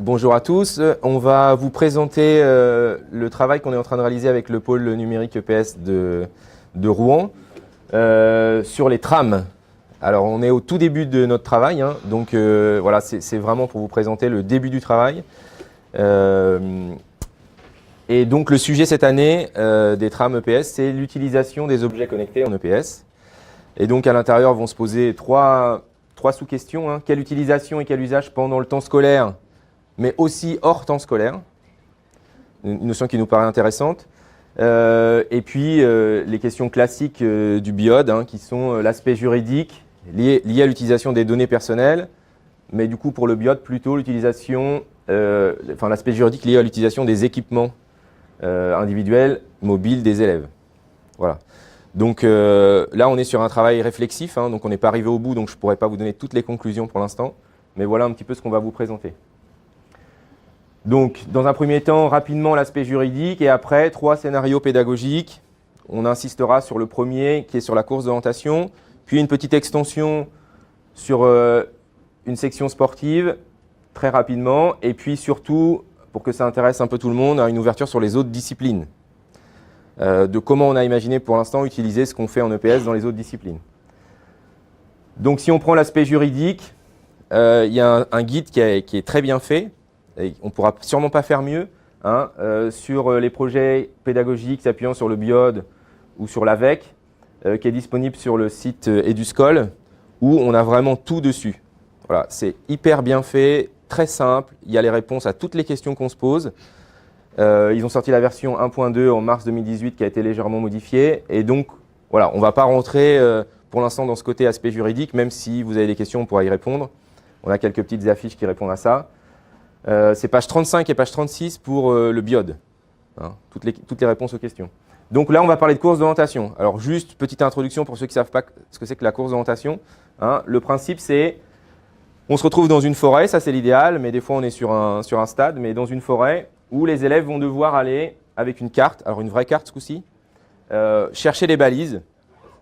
Bonjour à tous, on va vous présenter le travail qu'on est en train de réaliser avec le pôle numérique EPS de Rouen sur les trams. Alors on est au tout début de notre travail, hein, donc voilà, c'est vraiment pour vous présenter le début du travail. Et donc le sujet cette année des trams EPS, c'est l'utilisation des objets connectés en EPS. Et donc à l'intérieur vont se poser trois sous-questions, hein. Quelle utilisation et quel usage pendant le temps scolaire, mais aussi hors temps scolaire, une notion qui nous paraît intéressante. Et puis les questions classiques du BIOD, hein, qui sont l'aspect juridique lié à l'utilisation des données personnelles, mais du coup pour le BIOD plutôt l'utilisation, l'aspect juridique lié à l'utilisation des équipements individuels, mobiles des élèves. Voilà. Donc là on est sur un travail réflexif, hein, donc on n'est pas arrivé au bout, donc je ne pourrais pas vous donner toutes les conclusions pour l'instant, mais voilà un petit peu ce qu'on va vous présenter. Donc, dans un premier temps, rapidement l'aspect juridique et après, 3 scénarios pédagogiques. On insistera sur le premier qui est sur la course d'orientation, puis une petite extension sur une section sportive, très rapidement, et puis surtout, pour que ça intéresse un peu tout le monde, une ouverture sur les autres disciplines, de comment on a imaginé pour l'instant utiliser ce qu'on fait en EPS dans les autres disciplines. Donc, si on prend l'aspect juridique, il y a un guide qui est très bien fait. Et on ne pourra sûrement pas faire mieux, hein, sur les projets pédagogiques s'appuyant sur le BIOD ou sur l'AVEC, qui est disponible sur le site EduScol, où on a vraiment tout dessus. Voilà, c'est hyper bien fait, très simple, il y a les réponses à toutes les questions qu'on se pose. Ils ont sorti la version 1.2 en mars 2018 qui a été légèrement modifiée. Et donc, voilà, on ne va pas rentrer pour l'instant dans ce côté aspect juridique, même si vous avez des questions, on pourra y répondre. On a quelques petites affiches qui répondent à ça. C'est page 35 et page 36 pour le BIOD, hein, toutes les réponses aux questions. Donc là, on va parler de course d'orientation. Alors juste, petite introduction pour ceux qui ne savent pas ce que c'est que la course d'orientation. Hein. Le principe, c'est, on se retrouve dans une forêt, ça c'est l'idéal, mais des fois on est sur un stade, mais dans une forêt où les élèves vont devoir aller avec une carte, alors une vraie carte ce coup-ci, chercher des balises,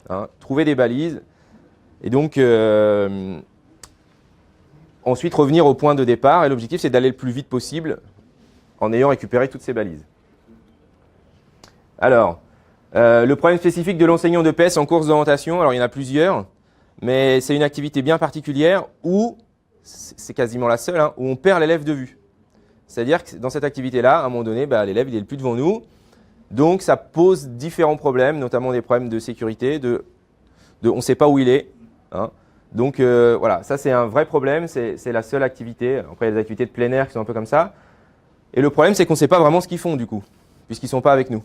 hein, trouver des balises, et donc ensuite revenir au point de départ, et l'objectif c'est d'aller le plus vite possible en ayant récupéré toutes ces balises. Alors, le problème spécifique de l'enseignant d'EPS en course d'orientation, alors il y en a plusieurs, mais c'est une activité bien particulière où, c'est quasiment la seule, hein, où on perd l'élève de vue. C'est-à-dire que dans cette activité-là, à un moment donné, l'élève il est le plus devant nous, donc ça pose différents problèmes, notamment des problèmes de sécurité, on ne sait pas où il est, hein. Donc voilà, ça c'est un vrai problème, c'est la seule activité. Après il y a des activités de plein air qui sont un peu comme ça. Et le problème c'est qu'on ne sait pas vraiment ce qu'ils font du coup, puisqu'ils ne sont pas avec nous.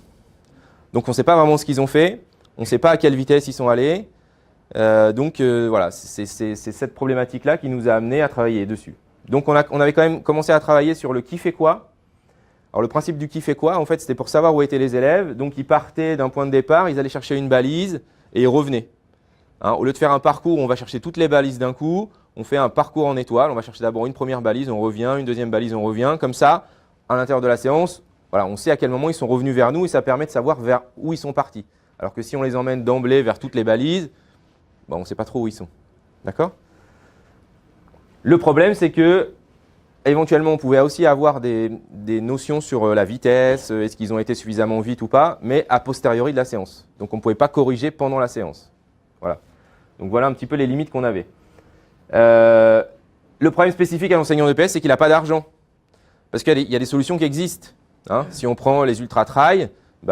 Donc on ne sait pas vraiment ce qu'ils ont fait, on ne sait pas à quelle vitesse ils sont allés. Voilà, c'est cette problématique-là qui nous a amené à travailler dessus. Donc on avait quand même commencé à travailler sur le qui fait quoi. Alors le principe du qui fait quoi, en fait c'était pour savoir où étaient les élèves. Donc ils partaient d'un point de départ, ils allaient chercher une balise et ils revenaient. Hein, au lieu de faire un parcours où on va chercher toutes les balises d'un coup, on fait un parcours en étoile. On va chercher d'abord une première balise, on revient, une deuxième balise, on revient. Comme ça, à l'intérieur de la séance, voilà, on sait à quel moment ils sont revenus vers nous et ça permet de savoir vers où ils sont partis. Alors que si on les emmène d'emblée vers toutes les balises, on ne sait pas trop où ils sont. D'accord ? Le problème, c'est que éventuellement, on pouvait aussi avoir des notions sur la vitesse, est-ce qu'ils ont été suffisamment vite ou pas, mais a posteriori de la séance. Donc on ne pouvait pas corriger pendant la séance. Voilà. Donc voilà un petit peu les limites qu'on avait. Le problème spécifique à l'enseignant d'EPS, c'est qu'il n'a pas d'argent. Parce qu'il y a des solutions qui existent. Hein. Si on prend les ultra trail,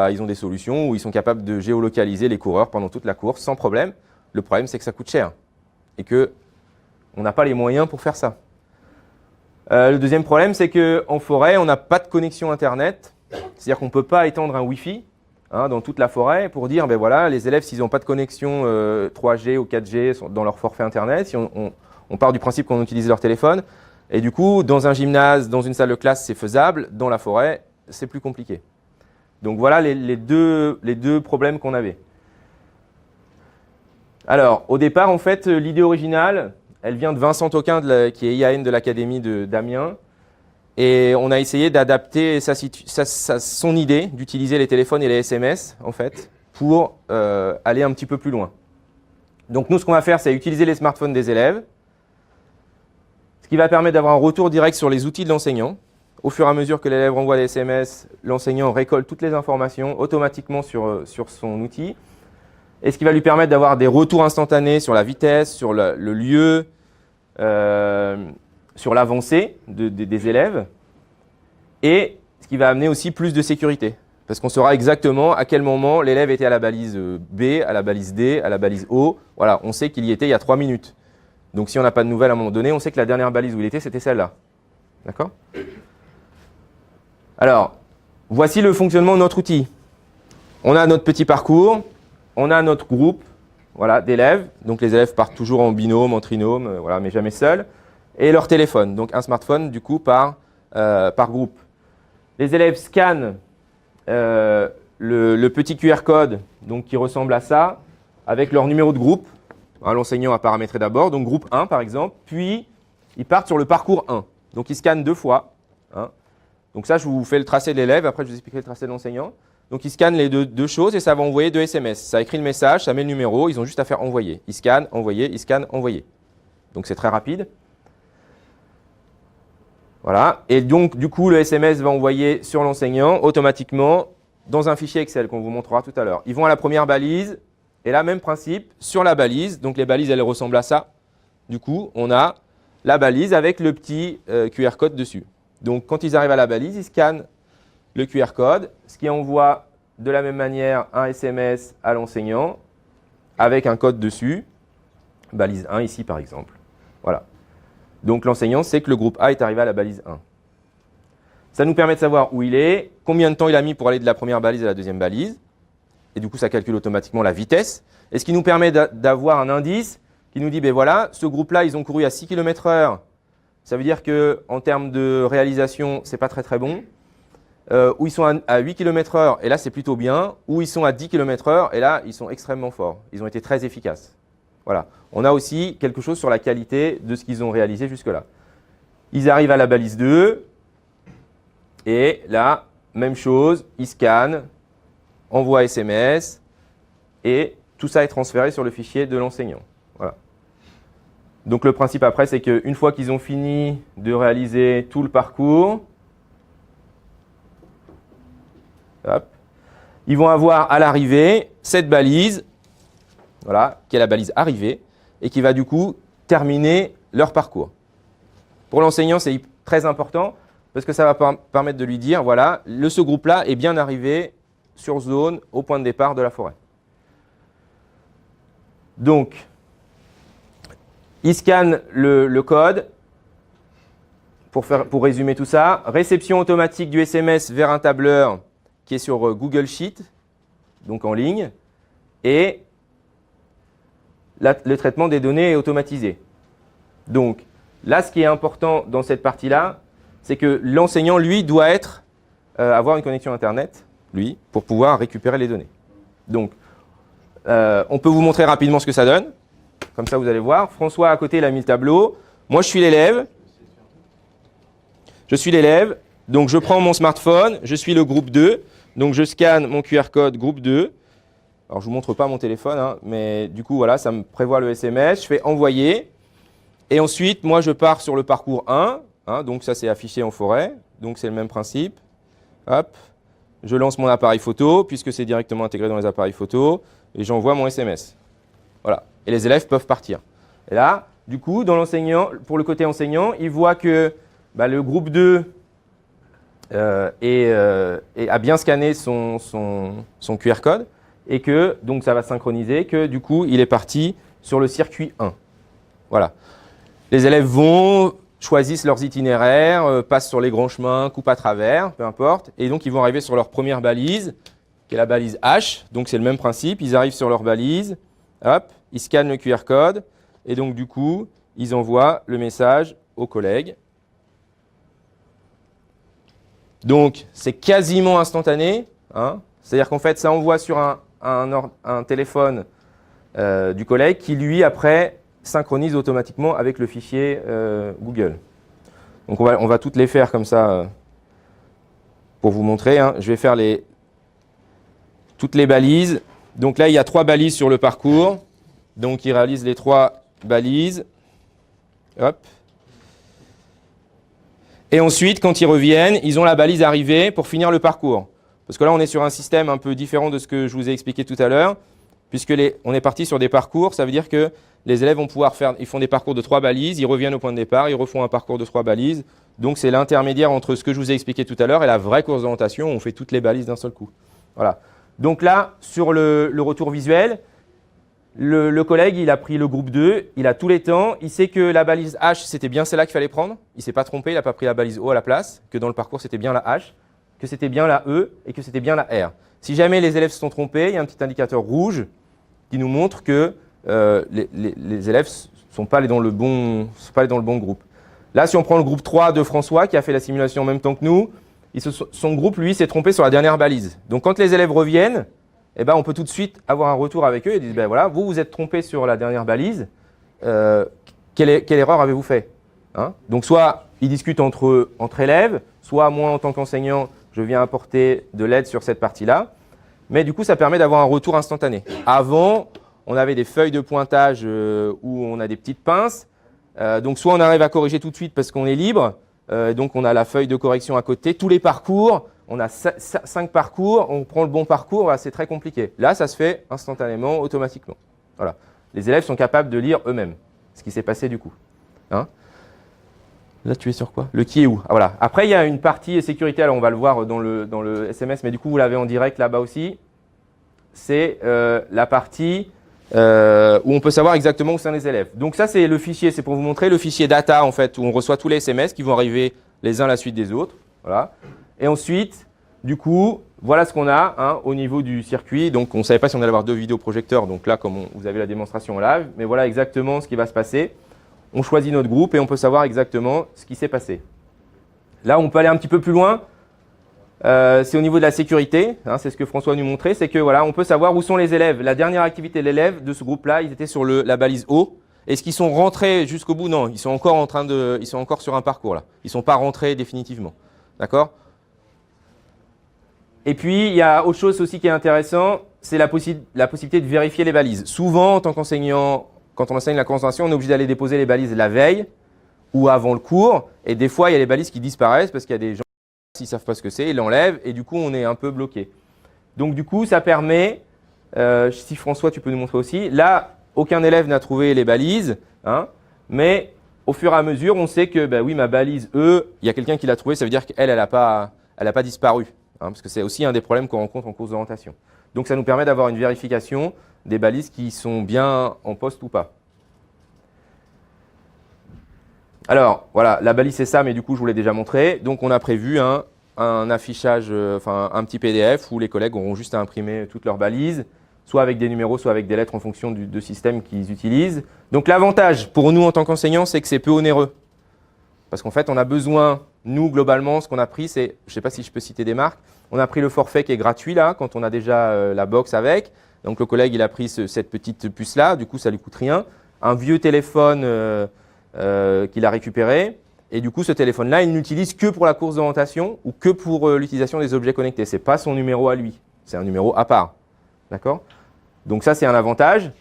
ils ont des solutions où ils sont capables de géolocaliser les coureurs pendant toute la course sans problème. Le problème, c'est que ça coûte cher et qu'on n'a pas les moyens pour faire ça. Le deuxième problème, c'est qu'en forêt, on n'a pas de connexion Internet. C'est-à-dire qu'on ne peut pas étendre un Wi-Fi, hein, dans toute la forêt pour dire, voilà, les élèves, s'ils n'ont pas de connexion 3G ou 4G dans leur forfait Internet, si on part du principe qu'on utilise leur téléphone, et du coup, dans un gymnase, dans une salle de classe, c'est faisable, dans la forêt, c'est plus compliqué. Donc voilà les deux problèmes qu'on avait. Alors, au départ, en fait, l'idée originale, elle vient de Vincent Toquin, qui est IAN de l'Académie d'Amiens. Et on a essayé d'adapter son idée d'utiliser les téléphones et les SMS, en fait, pour aller un petit peu plus loin. Donc nous, ce qu'on va faire, c'est utiliser les smartphones des élèves. Ce qui va permettre d'avoir un retour direct sur les outils de l'enseignant. Au fur et à mesure que l'élève renvoie des SMS, l'enseignant récolte toutes les informations automatiquement sur son outil. Et ce qui va lui permettre d'avoir des retours instantanés sur la vitesse, sur le lieu, sur l'avancée des élèves. Et ce qui va amener aussi plus de sécurité. Parce qu'on saura exactement à quel moment l'élève était à la balise B, à la balise D, à la balise O. Voilà, on sait qu'il y était il y a 3 minutes. Donc si on n'a pas de nouvelles à un moment donné, on sait que la dernière balise où il était, c'était celle-là. D'accord ? Alors, voici le fonctionnement de notre outil. On a notre petit parcours, on a notre groupe voilà, d'élèves. Donc les élèves partent toujours en binôme, en trinôme, voilà, mais jamais seuls. Et leur téléphone, donc un smartphone du coup par groupe. Les élèves scannent le petit QR code donc, qui ressemble à ça avec leur numéro de groupe. Hein, l'enseignant a paramétré d'abord, donc groupe 1 par exemple, puis ils partent sur le parcours 1. Donc ils scannent 2 fois. Hein. Donc ça, je vous fais le tracé de l'élève, après je vous expliquerai le tracé de l'enseignant. Donc ils scannent les deux choses et ça va envoyer 2 SMS. Ça écrit le message, ça met le numéro, ils ont juste à faire envoyer. Ils scannent, envoyer, ils scannent, envoyer. Donc c'est très rapide. Voilà, et donc du coup le SMS va envoyer sur l'enseignant automatiquement dans un fichier Excel qu'on vous montrera tout à l'heure. Ils vont à la première balise, et là même principe, sur la balise, donc les balises elles ressemblent à ça. Du coup, on a la balise avec le petit QR code dessus. Donc quand ils arrivent à la balise, ils scannent le QR code, ce qui envoie de la même manière un SMS à l'enseignant avec un code dessus, balise 1 ici par exemple. Voilà. Donc l'enseignant sait que le groupe A est arrivé à la balise 1. Ça nous permet de savoir où il est, combien de temps il a mis pour aller de la première balise à la deuxième balise. Et du coup, ça calcule automatiquement la vitesse. Et ce qui nous permet d'avoir un indice qui nous dit, ben voilà, ce groupe-là, ils ont couru à 6 km/h. Ça veut dire qu'en termes de réalisation, ce n'est pas très très bon. Ou ils sont à 8 km/h, et là, c'est plutôt bien. Ou ils sont à 10 km/h, et là, ils sont extrêmement forts. Ils ont été très efficaces. Voilà. On a aussi quelque chose sur la qualité de ce qu'ils ont réalisé jusque-là. Ils arrivent à la balise 2, et là, même chose, ils scannent, envoient SMS, et tout ça est transféré sur le fichier de l'enseignant. Voilà. Donc le principe après, c'est qu'une fois qu'ils ont fini de réaliser tout le parcours, hop, ils vont avoir à l'arrivée cette balise, voilà, qui est la balise arrivée, et qui va du coup terminer leur parcours. Pour l'enseignant, c'est très important, parce que ça va permettre de lui dire, voilà, ce groupe-là est bien arrivé sur zone au point de départ de la forêt. Donc, il scanne le code pour résumer tout ça. Réception automatique du SMS vers un tableur qui est sur Google Sheet, donc en ligne. Et le traitement des données est automatisé. Donc, là, ce qui est important dans cette partie-là, c'est que l'enseignant, lui, doit avoir une connexion Internet, lui, pour pouvoir récupérer les données. Donc, on peut vous montrer rapidement ce que ça donne. Comme ça, vous allez voir. François, à côté, il a mis le tableau. Moi, je suis l'élève. Donc, je prends mon smartphone. Je suis le groupe 2. Donc, je scanne mon QR code groupe 2. Alors, je ne vous montre pas mon téléphone, hein, mais du coup, voilà, ça me prévoit le SMS. Je fais envoyer. Et ensuite, moi, je pars sur le parcours 1. Hein, donc, ça, c'est affiché en forêt. Donc, c'est le même principe. Hop. Je lance mon appareil photo, puisque c'est directement intégré dans les appareils photo. Et j'envoie mon SMS. Voilà. Et les élèves peuvent partir. Et là, du coup, pour le côté enseignant, il voit que le groupe 2 a bien scanné son QR code et que donc ça va synchroniser, que du coup, il est parti sur le circuit 1. Voilà. Les élèves choisissent leurs itinéraires, passent sur les grands chemins, coupent à travers, peu importe. Et donc, ils vont arriver sur leur première balise, qui est la balise H. Donc, c'est le même principe. Ils arrivent sur leur balise. Hop, ils scannent le QR code et donc du coup, ils envoient le message aux collègues. Donc, c'est quasiment instantané. Hein, c'est-à-dire qu'en fait, ça envoie sur un téléphone du collègue qui, lui, après, synchronise automatiquement avec le fichier Google. Donc, on va toutes les faire comme ça pour vous montrer. Hein. Je vais faire toutes les balises. Donc là, il y a 3 balises sur le parcours. Donc, il réalise les 3 balises. Hop. Et ensuite, quand ils reviennent, ils ont la balise arrivée pour finir le parcours. Parce que là, on est sur un système un peu différent de ce que je vous ai expliqué tout à l'heure, puisque on est parti sur des parcours. Ça veut dire que les élèves vont pouvoir faire, ils font des parcours de 3 balises, ils reviennent au point de départ, ils refont un parcours de 3 balises. Donc, c'est l'intermédiaire entre ce que je vous ai expliqué tout à l'heure et la vraie course d'orientation où on fait toutes les balises d'un seul coup. Voilà. Donc là, sur le retour visuel, le collègue, il a pris le groupe 2, il a tous les temps, il sait que la balise H, c'était bien celle-là qu'il fallait prendre. Il ne s'est pas trompé, il n'a pas pris la balise O à la place, que dans le parcours, c'était bien la H, que c'était bien la E et que c'était bien la R. Si jamais les élèves se sont trompés, il y a un petit indicateur rouge qui nous montre que les élèves ne sont pas allés dans le bon groupe. Là, si on prend le groupe 3 de François, qui a fait la simulation en même temps que nous, son groupe, lui, s'est trompé sur la dernière balise. Donc, quand les élèves reviennent, eh ben, on peut tout de suite avoir un retour avec eux et dire, ben voilà, vous vous êtes trompé sur la dernière balise, quelle erreur avez-vous fait, hein? Donc, soit ils discutent entre élèves, soit moi, en tant qu'enseignant, je viens apporter de l'aide sur cette partie-là. Mais du coup, ça permet d'avoir un retour instantané. Avant, on avait des feuilles de pointage où on a des petites pinces. Donc, soit on arrive à corriger tout de suite parce qu'on est libre, donc on a la feuille de correction à côté. Tous les parcours, on a 5 parcours, on prend le bon parcours, c'est très compliqué. Là, ça se fait instantanément, automatiquement. Voilà. Les élèves sont capables de lire eux-mêmes ce qui s'est passé du coup. Hein? Là, tu es sur quoi? Le qui est où? Ah, voilà. Après, il y a une partie sécurité, alors on va le voir dans le SMS, mais du coup, vous l'avez en direct là-bas aussi. C'est la partie où on peut savoir exactement où sont les élèves. Donc ça, c'est le fichier, c'est pour vous montrer le fichier data en fait, où on reçoit tous les SMS qui vont arriver les uns à la suite des autres. Voilà. Et ensuite, du coup, voilà ce qu'on a hein, au niveau du circuit. Donc on ne savait pas si on allait avoir 2 vidéoprojecteurs, donc là, comme vous avez la démonstration en live, mais voilà exactement ce qui va se passer. On choisit notre groupe et on peut savoir exactement ce qui s'est passé. Là, on peut aller un petit peu plus loin. C'est au niveau de la sécurité, hein, c'est ce que François nous montrait, c'est que voilà, on peut savoir où sont les élèves. La dernière activité de l'élève de ce groupe-là, ils étaient sur la balise O. Est-ce qu'ils sont rentrés jusqu'au bout? Non, ils sont encore ils sont encore sur un parcours là. Ils ne sont pas rentrés définitivement. D'accord? Et puis, il y a autre chose aussi qui est intéressant, c'est la possibilité de vérifier les balises. Souvent, en tant qu'enseignant, quand on enseigne la concentration, on est obligé d'aller déposer les balises la veille ou avant le cours. Et des fois, il y a les balises qui disparaissent parce qu'il y a des gens s'ils ne savent pas ce que c'est, ils l'enlèvent et du coup, on est un peu bloqué. Donc, du coup, ça permet, si François, tu peux nous montrer aussi, là, aucun élève n'a trouvé les balises, hein, mais au fur et à mesure, on sait que, bah oui, ma balise E, il y a quelqu'un qui l'a trouvée, ça veut dire qu'elle, elle n'a pas disparu, hein, parce que c'est aussi un des problèmes qu'on rencontre en cours d'orientation. Donc, ça nous permet d'avoir une vérification des balises qui sont bien en poste ou pas. Alors, voilà, la balise c'est ça, mais du coup, je vous l'ai déjà montré. Donc, on a prévu un affichage, enfin un petit PDF où les collègues auront juste à imprimer toutes leurs balises, soit avec des numéros, soit avec des lettres en fonction du système qu'ils utilisent. Donc, l'avantage pour nous en tant qu'enseignants, c'est que c'est peu onéreux. Parce qu'en fait, on a besoin, nous, globalement, ce qu'on a pris, c'est, je ne sais pas si je peux citer des marques, on a pris le forfait qui est gratuit là, quand on a déjà la box avec. Donc, le collègue, il a pris cette petite puce-là, du coup, ça ne lui coûte rien. Un vieux téléphone qu'il a récupéré. Et du coup, ce téléphone-là, il n'utilise que pour la course d'orientation ou que pour l'utilisation des objets connectés. Ce n'est pas son numéro à lui, c'est un numéro à part. D'accord? Donc ça, c'est un avantage.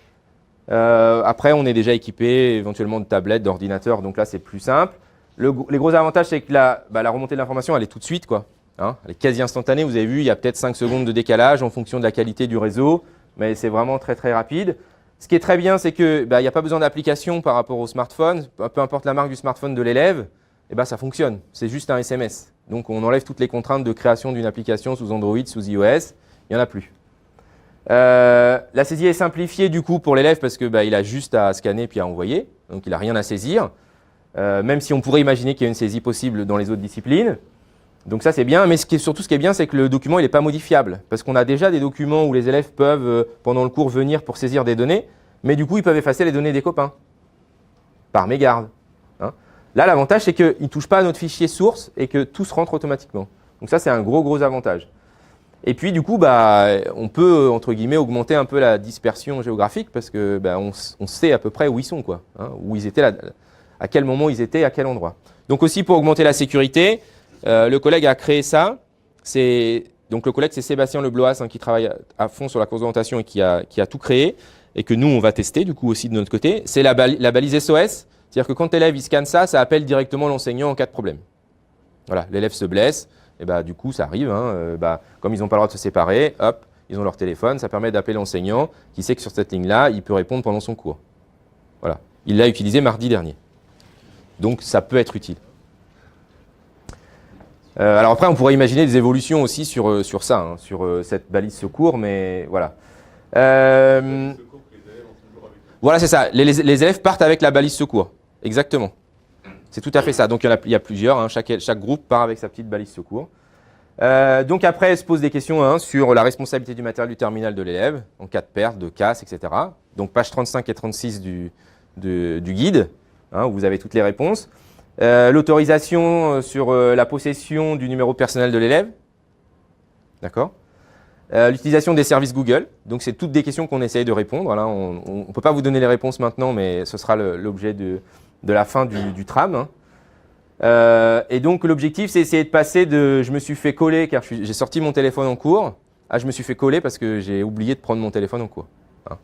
Après, on est déjà équipé éventuellement de tablettes, d'ordinateurs, donc là, c'est plus simple. Les gros avantages, c'est que la remontée de l'information, elle est tout de suite, quoi. Hein, elle est quasi instantanée. Vous avez vu, il y a peut-être 5 secondes de décalage en fonction de la qualité du réseau, mais c'est vraiment très, très rapide. Ce qui est très bien, c'est qu'il n'y a pas besoin d'application par rapport au smartphone. Peu importe la marque du smartphone de l'élève, ça fonctionne. C'est juste un SMS. Donc, on enlève toutes les contraintes de création d'une application sous Android, sous iOS. Il n'y en a plus. La saisie est simplifiée du coup pour l'élève parce qu'il a juste à scanner puis à envoyer. Donc, il n'a rien à saisir. Même si on pourrait imaginer qu'il y a une saisie possible dans les autres disciplines. Donc ça, c'est bien. Mais surtout, ce qui est bien, c'est que le document, il n'est pas modifiable. Parce qu'on a déjà des documents où les élèves peuvent, pendant le cours, venir pour saisir des données. Mais du coup, ils peuvent effacer les données des copains. Par mégarde. Hein. Là, l'avantage, c'est qu'ils ne touchent pas à notre fichier source et que tout se rentre automatiquement. Donc ça, c'est un gros avantage. Et puis, du coup, on peut, entre guillemets, augmenter un peu la dispersion géographique parce que on sait à peu près où ils sont, quoi, hein, où ils étaient, à quel moment ils étaient, à quel endroit. Donc aussi, pour augmenter la sécurité, le collègue a créé ça. Donc le collègue, c'est Sébastien Lebloas qui travaille à fond sur la course d'orientation et qui a tout créé et que nous, on va tester du coup aussi de notre côté. C'est la balise SOS. C'est-à-dire que quand l'élève il scanne ça, ça appelle directement l'enseignant en cas de problème. Voilà, l'élève se blesse, et bah, du coup, ça arrive. Hein, comme ils n'ont pas le droit de se séparer, hop, ils ont leur téléphone. Ça permet d'appeler l'enseignant qui sait que sur cette ligne-là, il peut répondre pendant son cours. Voilà. Il l'a utilisé mardi dernier. Donc, ça peut être utile. Alors après, on pourrait imaginer des évolutions aussi sur ça, hein, sur cette balise secours, mais voilà. Voilà, c'est ça. Les élèves partent avec la balise secours. Exactement. C'est tout à fait ça. Donc, il y a plusieurs. Hein. Chaque groupe part avec sa petite balise secours. Donc, après, elle se pose des questions hein, sur la responsabilité du matériel du terminal de l'élève, en cas de perte, de casse, etc. Donc, page 35 et 36 du guide, hein, où vous avez toutes les réponses. L'autorisation sur la possession du numéro personnel de l'élève. D'accord. L'utilisation des services Google. Donc, c'est toutes des questions qu'on essaye de répondre. Là, on ne peut pas vous donner les réponses maintenant, mais ce sera l'objet de la fin du tram. Hein. Et donc, l'objectif, c'est essayer de passer de « je me suis fait coller car j'ai sorti mon téléphone en cours » à « je me suis fait coller parce que j'ai oublié de prendre mon téléphone en cours ». Hein.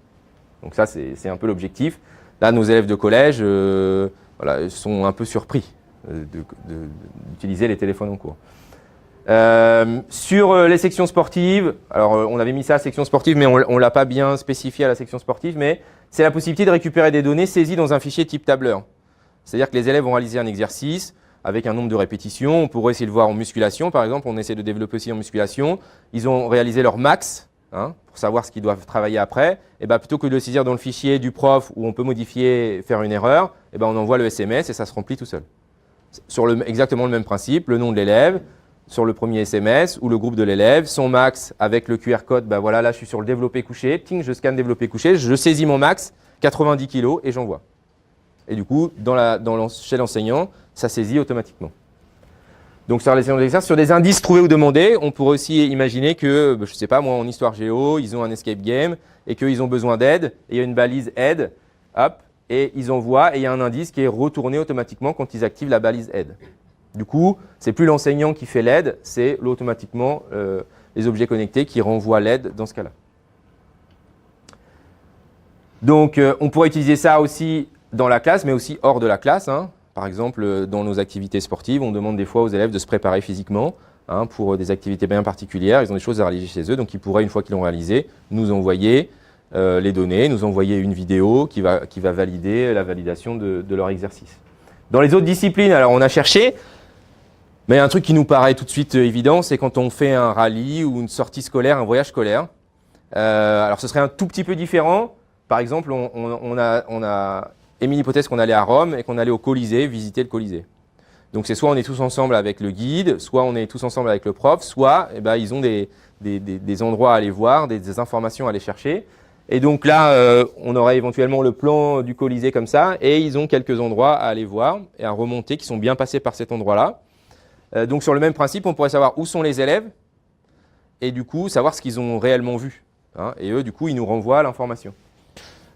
Donc ça, c'est un peu l'objectif. Là, nos élèves de collège voilà, sont un peu surpris d'utiliser les téléphones en cours. Sur les sections sportives, alors on avait mis ça à section sportive, mais on ne l'a pas bien spécifié à la section sportive, mais c'est la possibilité de récupérer des données saisies dans un fichier type tableur. C'est-à-dire que les élèves vont réaliser un exercice avec un nombre de répétitions. On pourrait essayer de le voir en musculation, par exemple. On essaie de développer aussi en musculation. Ils ont réalisé leur max hein, pour savoir ce qu'ils doivent travailler après. Et ben, plutôt que de le saisir dans le fichier du prof où on peut modifier, faire une erreur, et ben, on envoie le SMS et ça se remplit tout seul. Sur exactement le même principe, le nom de l'élève, sur le premier SMS ou le groupe de l'élève, son max avec le QR code, ben voilà, là je suis sur le développé couché, ting, je scanne développé couché, je saisis mon max, 90 kg et j'envoie. Et du coup, chez l'enseignant, ça saisit automatiquement. Donc sur les séances d'exercice, sur des indices trouvés ou demandés, on pourrait aussi imaginer que, je ne sais pas moi, en histoire géo, ils ont un escape game et qu'ils ont besoin d'aide, et il y a une balise aide, hop, et ils envoient, et il y a un indice qui est retourné automatiquement quand ils activent la balise aide. Du coup, ce n'est plus l'enseignant qui fait l'aide, c'est automatiquement les objets connectés qui renvoient l'aide dans ce cas-là. Donc, on pourrait utiliser ça aussi dans la classe, mais aussi hors de la classe. Hein. Par exemple, dans nos activités sportives, on demande des fois aux élèves de se préparer physiquement hein, pour des activités bien particulières. Ils ont des choses à réaliser chez eux, donc ils pourraient, une fois qu'ils l'ont réalisé, nous envoyer les données, nous envoyer une vidéo qui va valider la validation de leur exercice. Dans les autres disciplines, alors on a cherché, mais un truc qui nous paraît tout de suite évident, c'est quand on fait un rallye ou une sortie scolaire, un voyage scolaire. Alors ce serait un tout petit peu différent. Par exemple, on a émis l'hypothèse qu'on allait à Rome et qu'on allait au Colisée, visiter le Colisée. Donc c'est soit on est tous ensemble avec le guide, soit on est tous ensemble avec le prof, soit eh ben, ils ont des endroits à aller voir, des informations à aller chercher. Et donc là, on aurait éventuellement le plan du Colisée comme ça, et ils ont quelques endroits à aller voir et à remonter qui sont bien passés par cet endroit-là. Donc sur le même principe, on pourrait savoir où sont les élèves et du coup savoir ce qu'ils ont réellement vu. Hein, et eux, du coup, ils nous renvoient l'information.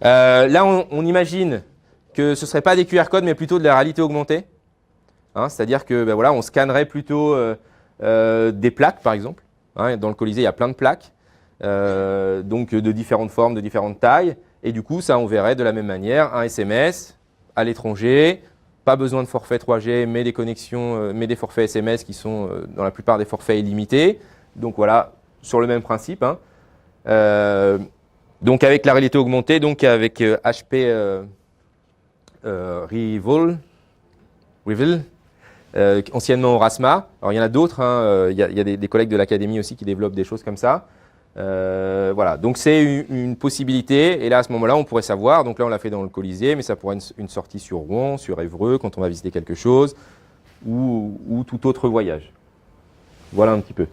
Là, on imagine que ce ne serait pas des QR codes, mais plutôt de la réalité augmentée. Hein, c'est-à-dire que ben voilà, on scannerait plutôt des plaques, par exemple. Hein, dans le Colisée, il y a plein de plaques. Donc de différentes formes, de différentes tailles. Et du coup, ça, on verrait de la même manière un SMS à l'étranger, pas besoin de forfait 3G, mais des connexions, mais des forfaits SMS qui sont dans la plupart des forfaits illimités. Donc voilà, sur le même principe. Hein. Donc avec la réalité augmentée, donc avec HP Reveal, anciennement Aurasma. Alors il y en a d'autres, hein. Il y a des collègues de l'académie aussi qui développent des choses comme ça. Voilà, donc c'est une possibilité et là à ce moment-là on pourrait savoir, donc là on l'a fait dans le Colisée, mais ça pourrait être une sortie sur Rouen, sur Évreux quand on va visiter quelque chose ou tout autre voyage. Voilà un petit peu.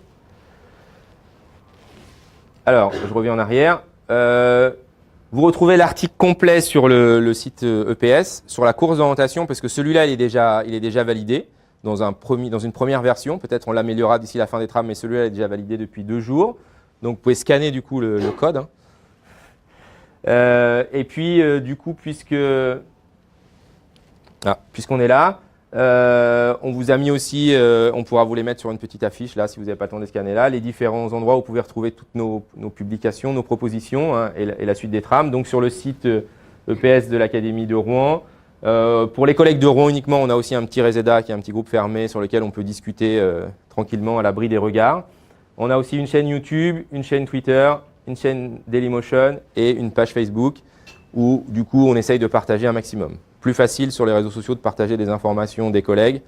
Alors, je reviens en arrière. Vous retrouvez l'article complet sur le site EPS, sur la course d'orientation, parce que celui-là il est déjà validé dans une première version, peut-être on l'améliorera d'ici la fin des trams, mais celui-là est déjà validé depuis 2 jours. Donc, vous pouvez scanner du coup le code. Hein. Et puis, du coup, puisqu'on est là, on vous a mis aussi, on pourra vous les mettre sur une petite affiche là, si vous n'avez pas le temps de scanner là, les différents endroits où vous pouvez retrouver toutes nos publications, nos propositions hein, et la suite des trams. Donc, sur le site EPS de l'Académie de Rouen, Pour les collègues de Rouen uniquement, on a aussi un petit Reseda qui est un petit groupe fermé sur lequel on peut discuter tranquillement à l'abri des regards. On a aussi une chaîne YouTube, une chaîne Twitter, une chaîne Dailymotion et une page Facebook où du coup on essaye de partager un maximum. Plus facile sur les réseaux sociaux de partager des informations des collègues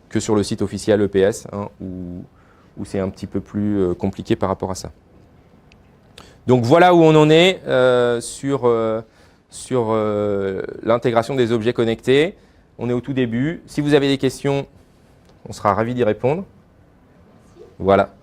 que sur le site officiel EPS hein, où c'est un petit peu plus compliqué par rapport à ça. Donc voilà où on en est sur l'intégration des objets connectés. On est au tout début. Si vous avez des questions, on sera ravis d'y répondre. Voilà.